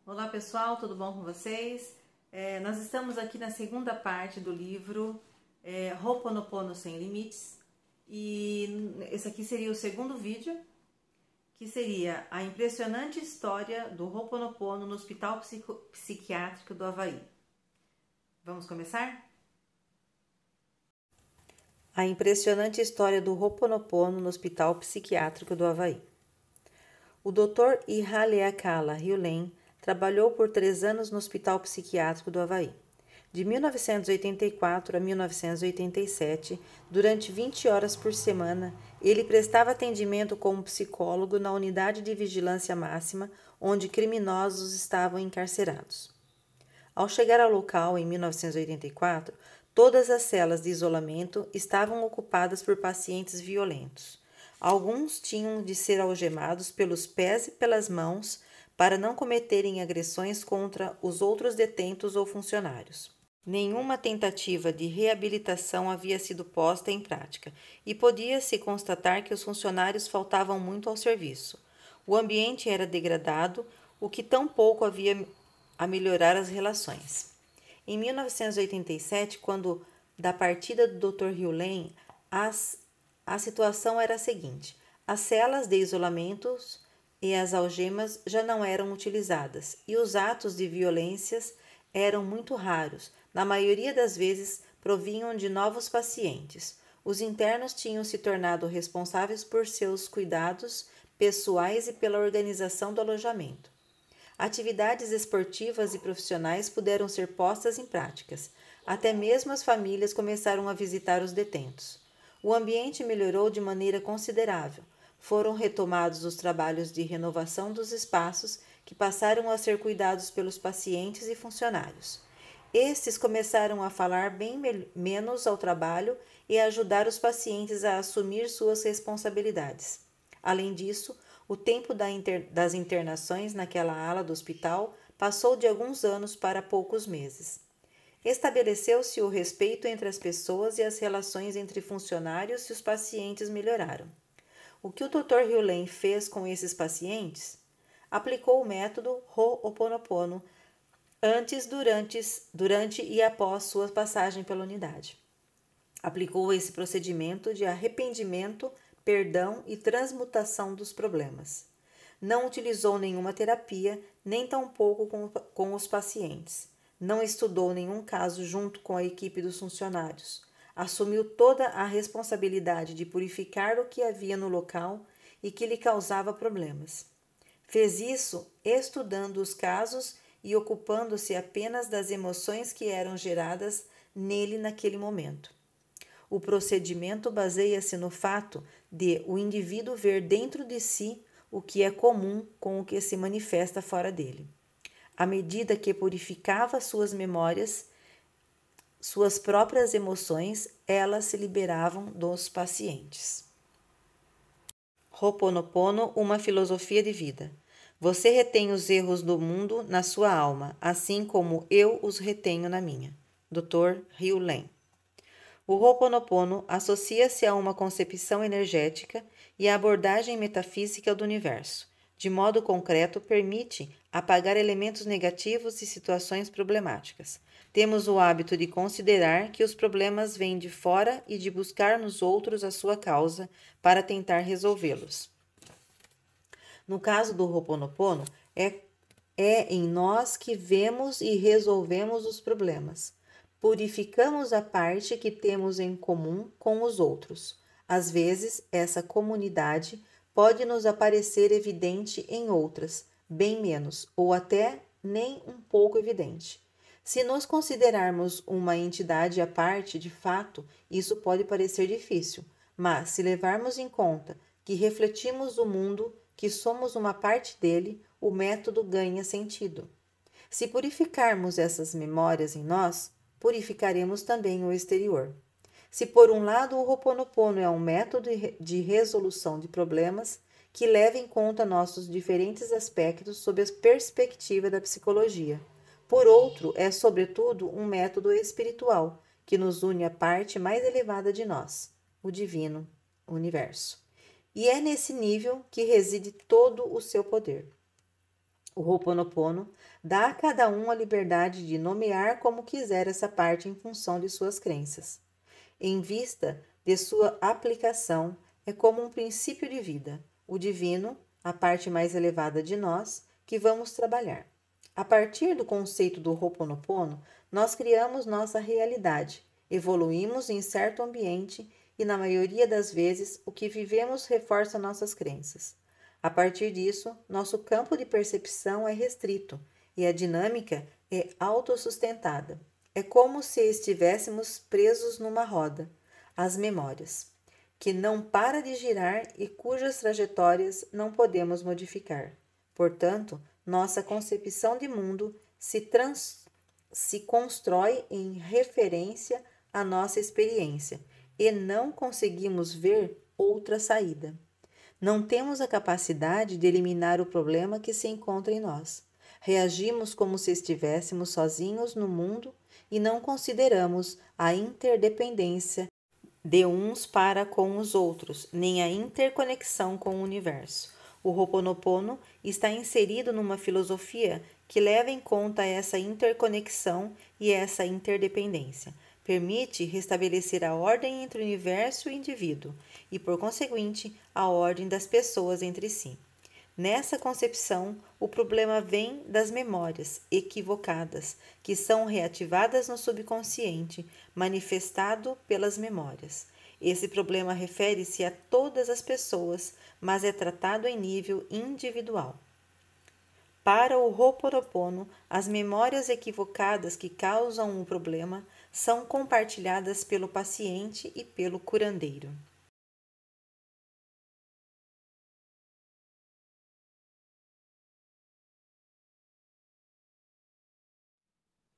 Olá pessoal, tudo bom com vocês? Nós estamos aqui na segunda parte do livro Ho'oponopono Sem Limites e esse aqui seria o segundo vídeo, que seria a impressionante história do Ho'oponopono no Hospital Psiquiátrico do Havaí. Vamos começar? A impressionante história do Ho'oponopono no Hospital Psiquiátrico do Havaí. O Dr. Ihaleakala Hiulen trabalhou por 3 anos no Hospital Psiquiátrico do Havaí. De 1984 a 1987, durante 20 horas por semana, ele prestava atendimento como psicólogo na unidade de vigilância máxima, onde criminosos estavam encarcerados. Ao chegar ao local em 1984, todas as celas de isolamento estavam ocupadas por pacientes violentos. Alguns tinham de ser algemados pelos pés e pelas mãos para não cometerem agressões contra os outros detentos ou funcionários. Nenhuma tentativa de reabilitação havia sido posta em prática e podia-se constatar que os funcionários faltavam muito ao serviço. O ambiente era degradado, o que tão pouco havia a melhorar as relações. Em 1987, quando da partida do Dr. Hiulen, a situação era a seguinte: as celas de isolamento e as algemas já não eram utilizadas e os atos de violências eram muito raros. Na maioria das vezes, provinham de novos pacientes. Os internos tinham se tornado responsáveis por seus cuidados pessoais e pela organização do alojamento. Atividades esportivas e profissionais puderam ser postas em práticas. Até mesmo as famílias começaram a visitar os detentos. O ambiente melhorou de maneira considerável. Foram retomados os trabalhos de renovação dos espaços, que passaram a ser cuidados pelos pacientes e funcionários. Estes começaram a falar bem menos ao trabalho e a ajudar os pacientes a assumir suas responsabilidades. Além disso, o tempo das internações naquela ala do hospital passou de alguns anos para poucos meses. Estabeleceu-se o respeito entre as pessoas e as relações entre funcionários e os pacientes melhoraram. O que o Dr. Hiulen fez com esses pacientes? Aplicou o método Ho'oponopono antes, durante e após sua passagem pela unidade. Aplicou esse procedimento de arrependimento, perdão e transmutação dos problemas. Não utilizou nenhuma terapia, nem tampouco com os pacientes. Não estudou nenhum caso junto com a equipe dos funcionários. Assumiu toda a responsabilidade de purificar o que havia no local e que lhe causava problemas. Fez isso estudando os casos e ocupando-se apenas das emoções que eram geradas nele naquele momento. O procedimento baseia-se no fato de o indivíduo ver dentro de si o que é comum com o que se manifesta fora dele. À medida que purificava suas memórias, suas próprias emoções, elas se liberavam dos pacientes. Ho'oponopono, uma filosofia de vida. Você retém os erros do mundo na sua alma, assim como eu os retenho na minha. Dr. Hiulen. O Ho'oponopono associa-se a uma concepção energética e a abordagem metafísica do universo. De modo concreto, permite apagar elementos negativos e situações problemáticas. Temos o hábito de considerar que os problemas vêm de fora e de buscar nos outros a sua causa para tentar resolvê-los. No caso do Ho'oponopono, é em nós que vemos e resolvemos os problemas. Purificamos a parte que temos em comum com os outros. Às vezes, essa comunidade pode nos aparecer evidente em outras, bem menos, ou até nem um pouco evidente. Se nos considerarmos uma entidade à parte, de fato, isso pode parecer difícil, mas se levarmos em conta que refletimos o mundo, que somos uma parte dele, o método ganha sentido. Se purificarmos essas memórias em nós, purificaremos também o exterior. Se por um lado o Ho'oponopono é um método de resolução de problemas que leva em conta nossos diferentes aspectos sob a perspectiva da psicologia, por outro, é sobretudo um método espiritual que nos une à parte mais elevada de nós, o divino, o universo. E é nesse nível que reside todo o seu poder. O Ho'oponopono dá a cada um a liberdade de nomear como quiser essa parte em função de suas crenças. Em vista de sua aplicação, é como um princípio de vida, o divino, a parte mais elevada de nós, que vamos trabalhar. A partir do conceito do Ho'oponopono, nós criamos nossa realidade, evoluímos em certo ambiente e, na maioria das vezes, o que vivemos reforça nossas crenças. A partir disso, nosso campo de percepção é restrito e a dinâmica é autossustentada. É como se estivéssemos presos numa roda, as memórias, que não para de girar e cujas trajetórias não podemos modificar. Portanto, nossa concepção de mundo se constrói em referência à nossa experiência e não conseguimos ver outra saída. Não temos a capacidade de eliminar o problema que se encontra em nós. Reagimos como se estivéssemos sozinhos no mundo e não consideramos a interdependência de uns para com os outros, nem a interconexão com o universo. O Ho'oponopono está inserido numa filosofia que leva em conta essa interconexão e essa interdependência. Permite restabelecer a ordem entre o universo e o indivíduo e, por conseguinte, a ordem das pessoas entre si. Nessa concepção, o problema vem das memórias equivocadas, que são reativadas no subconsciente, manifestado pelas memórias. Esse problema refere-se a todas as pessoas, mas é tratado em nível individual. Para o Ho'oponopono, as memórias equivocadas que causam o problema são compartilhadas pelo paciente e pelo curandeiro.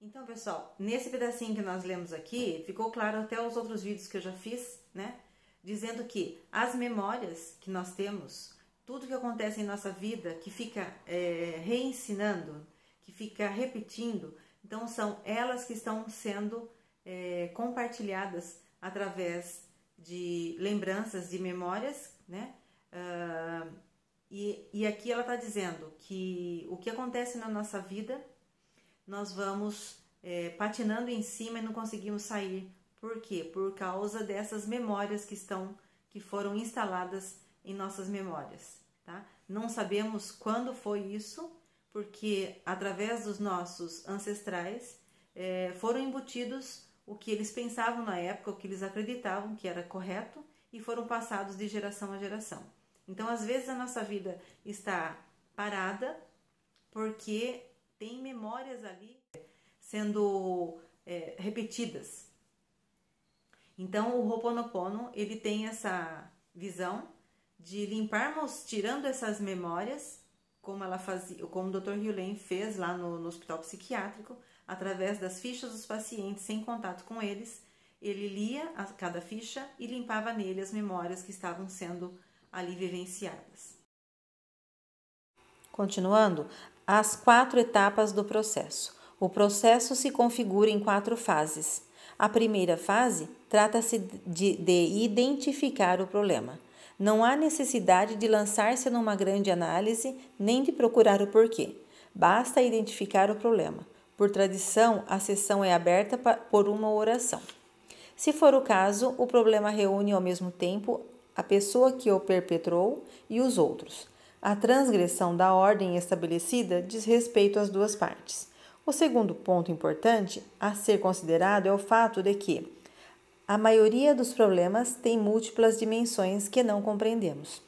Então, pessoal, nesse pedacinho que nós lemos aqui, ficou claro até os outros vídeos que eu já fiz, né? Dizendo que as memórias que nós temos, tudo que acontece em nossa vida, que fica reensinando, que fica repetindo, então são elas que estão sendo compartilhadas através de lembranças, de memórias, né? E aqui ela está dizendo que o que acontece na nossa vida, nós vamos patinando em cima e não conseguimos sair. Por quê? Por causa dessas memórias que foram instaladas em nossas memórias, tá? Não sabemos quando foi isso, porque através dos nossos ancestrais foram embutidos o que eles pensavam na época, o que eles acreditavam que era correto e foram passados de geração a geração. Então, às vezes a nossa vida está parada porque tem memórias ali sendo repetidas. Então, o Ho'oponopono, ele tem essa visão de limparmos, tirando essas memórias, como ela fazia, como o Dr. Hugh fez lá no hospital psiquiátrico, através das fichas dos pacientes, sem contato com eles. Ele lia cada ficha e limpava nele as memórias que estavam sendo ali vivenciadas. Continuando, as 4 etapas do processo. O processo se configura em 4 fases. A primeira fase trata-se de identificar o problema. Não há necessidade de lançar-se numa grande análise nem de procurar o porquê. Basta identificar o problema. Por tradição, a sessão é aberta por uma oração. Se for o caso, o problema reúne ao mesmo tempo a pessoa que o perpetrou e os outros. A transgressão da ordem estabelecida diz respeito às duas partes. O segundo ponto importante a ser considerado é o fato de que a maioria dos problemas tem múltiplas dimensões que não compreendemos.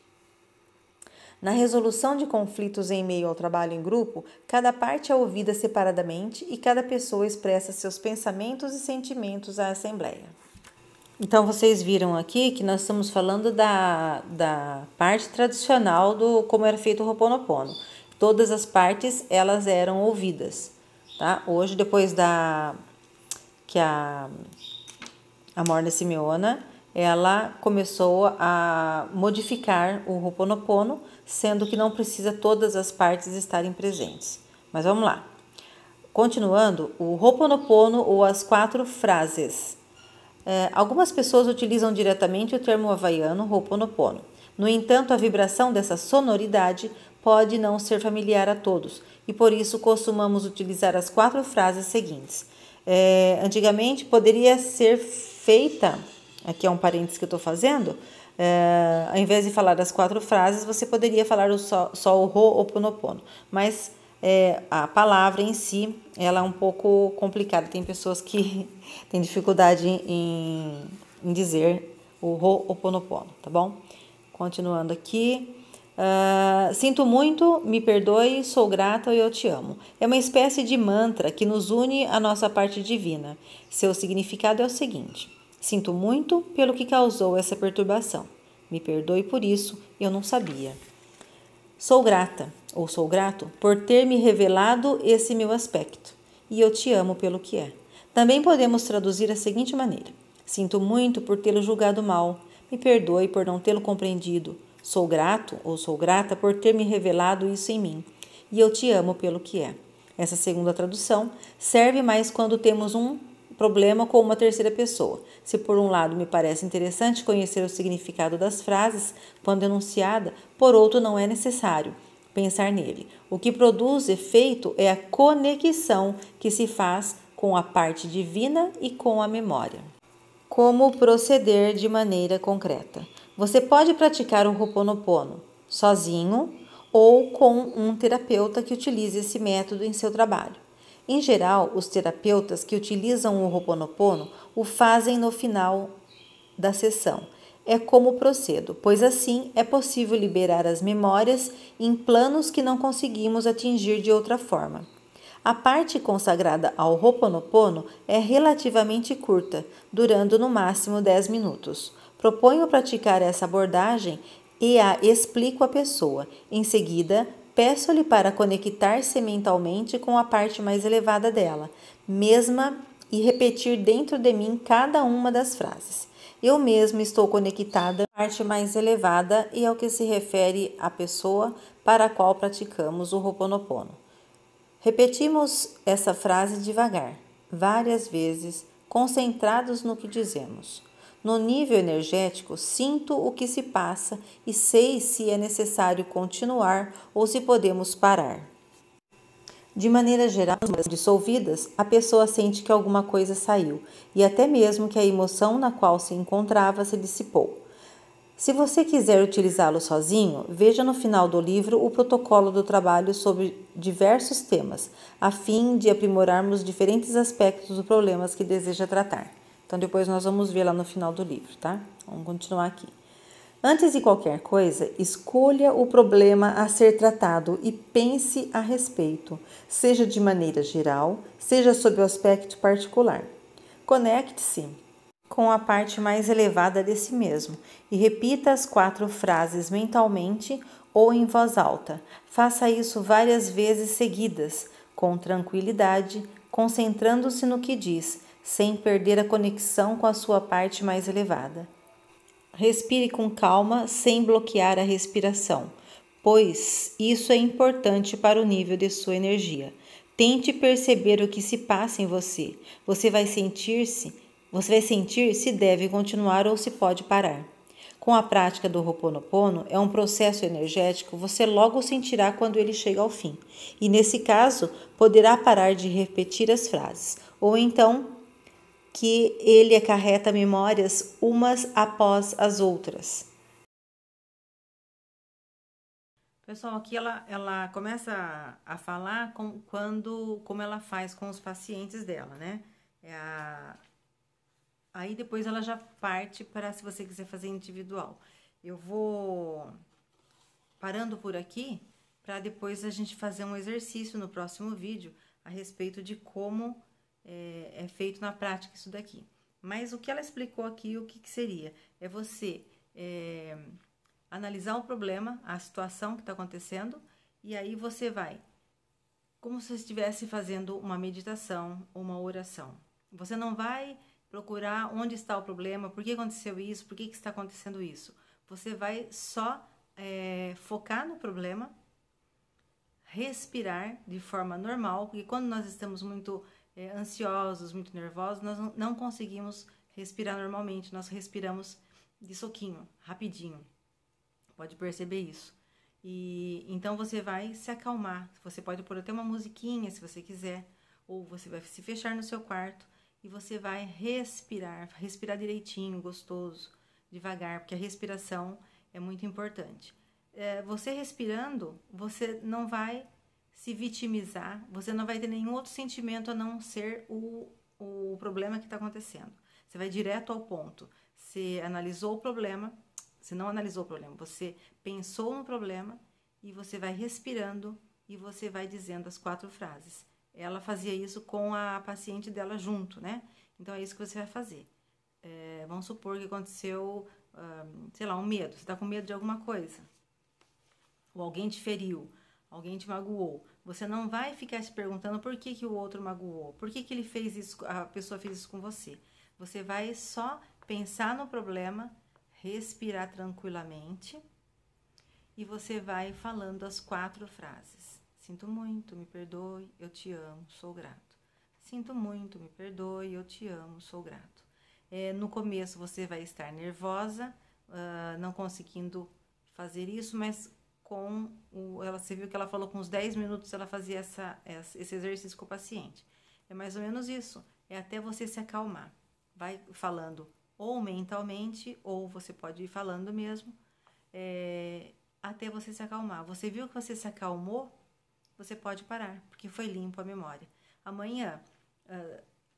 Na resolução de conflitos em meio ao trabalho em grupo, cada parte é ouvida separadamente e cada pessoa expressa seus pensamentos e sentimentos à assembleia. Então, vocês viram aqui que nós estamos falando da parte tradicional do como era feito o Ho'oponopono. Todas as partes, elas eram ouvidas, tá? Hoje, depois que a Morna Simeona, ela começou a modificar o Ho'oponopono, sendo que não precisa todas as partes estarem presentes. Mas vamos lá. Continuando, o Ho'oponopono ou as 4 frases. Algumas pessoas utilizam diretamente o termo havaiano Ho'oponopono. No entanto, a vibração dessa sonoridade pode não ser familiar a todos, e por isso costumamos utilizar as 4 frases seguintes. Antigamente poderia ser feita, aqui é um parênteses que eu estou fazendo, ao invés de falar as 4 frases, você poderia falar só o Ho'oponopono, mas a palavra em si, ela é um pouco complicada, tem pessoas que têm dificuldade em dizer o Ho'oponopono, tá bom? Continuando aqui. Sinto muito, me perdoe, sou grata e eu te amo. É uma espécie de mantra que nos une à nossa parte divina. Seu significado é o seguinte: sinto muito pelo que causou essa perturbação. Me perdoe por isso, eu não sabia. Sou grata, ou sou grato, por ter me revelado esse meu aspecto, e eu te amo pelo que é. Também podemos traduzir da seguinte maneira: sinto muito por tê-lo julgado mal, me perdoe por não tê-lo compreendido. Sou grato ou sou grata por ter me revelado isso em mim, e eu te amo pelo que é. Essa segunda tradução serve mais quando temos um problema com uma terceira pessoa. Se por um lado me parece interessante conhecer o significado das frases quando enunciada, por outro não é necessário pensar nele. O que produz efeito é a conexão que se faz com a parte divina e com a memória. Como proceder de maneira concreta? Você pode praticar o Ho'oponopono sozinho ou com um terapeuta que utilize esse método em seu trabalho. Em geral, os terapeutas que utilizam o Ho'oponopono o fazem no final da sessão. É como procedo, pois assim é possível liberar as memórias em planos que não conseguimos atingir de outra forma. A parte consagrada ao Ho'oponopono é relativamente curta, durando no máximo 10 minutos. Proponho praticar essa abordagem e a explico à pessoa. Em seguida, peço-lhe para conectar-se mentalmente com a parte mais elevada dela, mesma e repetir dentro de mim cada uma das frases. Eu mesma estou conectada à parte mais elevada e ao que se refere à pessoa para a qual praticamos o Ho'oponopono. Repetimos essa frase devagar, várias vezes, concentrados no que dizemos. No nível energético, sinto o que se passa e sei se é necessário continuar ou se podemos parar. De maneira geral, dissolvidas, a pessoa sente que alguma coisa saiu e até mesmo que a emoção na qual se encontrava se dissipou. Se você quiser utilizá-lo sozinho, veja no final do livro o protocolo do trabalho sobre diversos temas, a fim de aprimorarmos diferentes aspectos dos problemas que deseja tratar. Então, depois nós vamos ver lá no final do livro, tá? Vamos continuar aqui. Antes de qualquer coisa, escolha o problema a ser tratado e pense a respeito, seja de maneira geral, seja sob o aspecto particular. Conecte-se com a parte mais elevada de si mesmo e repita as 4 frases mentalmente ou em voz alta. Faça isso várias vezes seguidas, com tranquilidade, concentrando-se no que diz, sem perder a conexão com a sua parte mais elevada. Respire com calma, sem bloquear a respiração, pois isso é importante para o nível de sua energia. Tente perceber o que se passa em você. Você vai sentir se deve continuar ou se pode parar. Com a prática do Ho'oponopono, é um processo energético, você logo sentirá quando ele chega ao fim. E nesse caso, poderá parar de repetir as frases, ou então que ele acarreta memórias umas após as outras. Pessoal, aqui ela começa a falar como ela faz com os pacientes dela, né? Aí depois ela já parte para se você quiser fazer individual. Eu vou parando por aqui para depois a gente fazer um exercício no próximo vídeo a respeito de como é feito na prática isso daqui. Mas o que ela explicou aqui, o que seria? É você analisar o problema, a situação que está acontecendo, e aí você vai, como se você estivesse fazendo uma meditação ou uma oração. Você não vai procurar onde está o problema, por que aconteceu isso, por que está acontecendo isso. Você vai só focar no problema, respirar de forma normal, porque quando nós estamos muito ansiosos, muito nervosos, nós não conseguimos respirar normalmente, nós respiramos de soquinho, rapidinho. Pode perceber isso. E então você vai se acalmar. Você pode pôr até uma musiquinha se você quiser, ou você vai se fechar no seu quarto e você vai respirar direitinho, gostoso, devagar, porque a respiração é muito importante. Você respirando, você não vai se vitimizar, você não vai ter nenhum outro sentimento a não ser o problema que está acontecendo. Você vai direto ao ponto. Você analisou o problema, você não analisou o problema, você pensou no problema e você vai respirando e você vai dizendo as 4 frases. Ela fazia isso com a paciente dela junto, né? Então é isso que você vai fazer. Vamos supor que aconteceu, sei lá, um medo. Você está com medo de alguma coisa. Ou alguém te feriu, alguém te magoou. Você não vai ficar se perguntando por que o outro magoou, por que ele fez isso, a pessoa fez isso com você. Você vai só pensar no problema, respirar tranquilamente e você vai falando as 4 frases. Sinto muito, me perdoe, eu te amo, sou grato. Sinto muito, me perdoe, eu te amo, sou grato. No começo você vai estar nervosa, não conseguindo fazer isso, mas você viu que ela falou com uns 10 minutos ela fazia esse exercício com o paciente. É mais ou menos isso, é até você se acalmar. Vai falando ou mentalmente, ou você pode ir falando mesmo, até você se acalmar. Você viu que você se acalmou? Você pode parar, porque foi limpo a memória. Amanhã,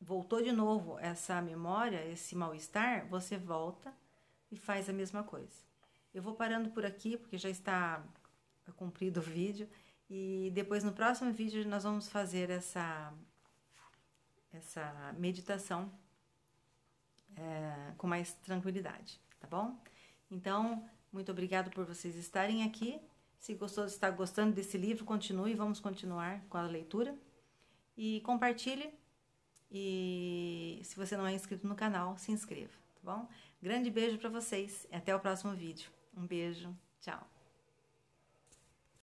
voltou de novo essa memória, esse mal-estar, você volta e faz a mesma coisa. Eu vou parando por aqui, porque já está comprido o vídeo, e depois no próximo vídeo nós vamos fazer essa meditação com mais tranquilidade, tá bom? Então, muito obrigado por vocês estarem aqui. Se está gostando desse livro, continue, vamos continuar com a leitura. E compartilhe. E se você não é inscrito no canal, se inscreva, tá bom? Grande beijo para vocês e até o próximo vídeo. Um beijo, tchau!